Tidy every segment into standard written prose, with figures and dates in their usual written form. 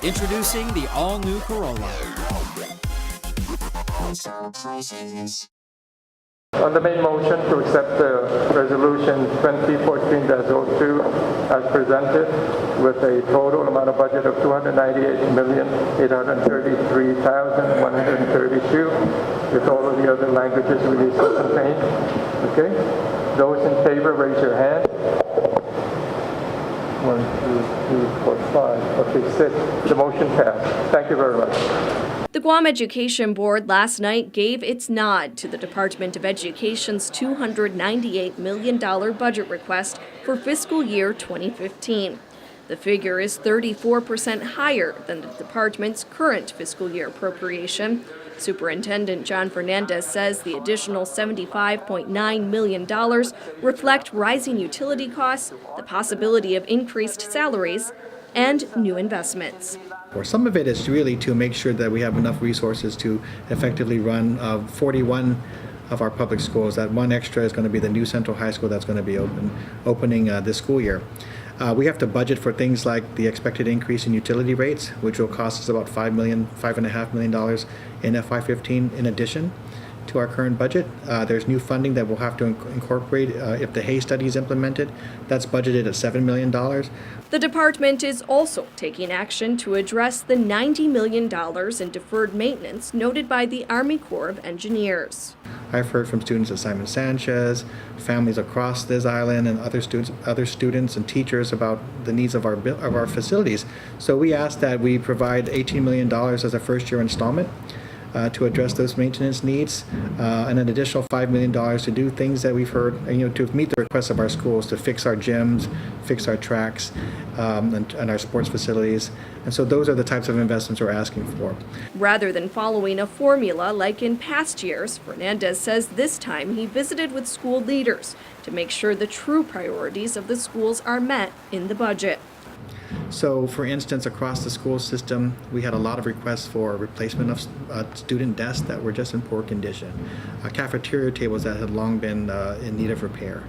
Introducing the all-new Corolla. On the main motion to accept the resolution 2014-02 as presented with a total amount of budget of $298,833,132 with all of the other languages released and contained. Okay? Those in favor, raise your hand. 1, 2, 3, 4, 5. Okay, 6. The motion passed. Thank you very much. The Guam Education Board last night gave its nod to the Department of Education's $298 million budget request for fiscal year 2015. The figure is 34% higher than the department's current fiscal year appropriation. Superintendent John Fernandez says the additional $75.9 million reflect rising utility costs, the possibility of increased salaries, and new investments. Some of it is really to make sure that we have enough resources to effectively run 41 of our public schools. That one extra is going to be the new Central High School that's going to be opening this school year. We have to budget for things like the expected increase in utility rates, which will cost us about $5.5 million in FY15 in addition to our current budget. There's new funding that we'll have to incorporate if the Hay study is implemented. That's budgeted at $7 million. The department is also taking action to address the $90 million in deferred maintenance noted by the Army Corps of Engineers. I've heard from students at Simon Sanchez, families across this island, and other students and teachers about the needs of our facilities. So we asked that we provide $18 million as a first-year installment to address those maintenance needs, and an additional $5 million to do things that we've heard, to meet the requests of our schools, to fix our gyms, fix our tracks, and our sports facilities. And so those are the types of investments we're asking for. Rather than following a formula like in past years, Fernandez says this time he visited with school leaders to make sure the true priorities of the schools are met in the budget. So, for instance, across the school system, we had a lot of requests for replacement of student desks that were just in poor condition, cafeteria tables that had long been in need of repair.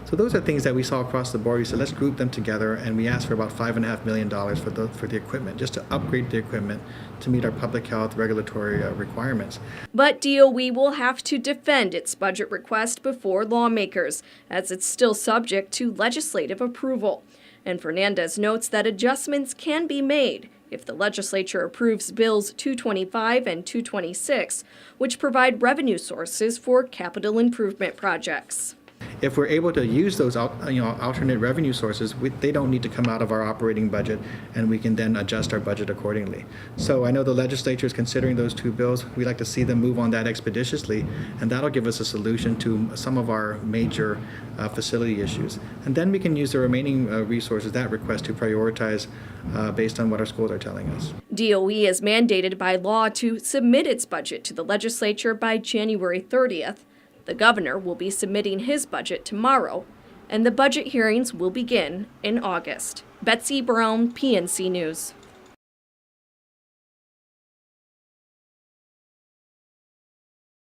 So those are things that we saw across the board. We said, let's group them together, and we asked for about $5.5 million for the equipment, just to upgrade the equipment to meet our public health regulatory requirements. But DOE will have to defend its budget request before lawmakers, as it's still subject to legislative approval. And Fernandez notes that adjustments can be made if the legislature approves Bills 225 and 226, which provide revenue sources for capital improvement projects. If we're able to use those alternate revenue sources, they don't need to come out of our operating budget, and we can then adjust our budget accordingly. So I know the legislature is considering those two bills. We'd like to see them move on that expeditiously, and that'll give us a solution to some of our major facility issues. And then we can use the remaining resources, that request, to prioritize based on what our schools are telling us. DOE is mandated by law to submit its budget to the legislature by January 30th. The governor will be submitting his budget tomorrow, and the budget hearings will begin in August. Betsy Brown, PNC News.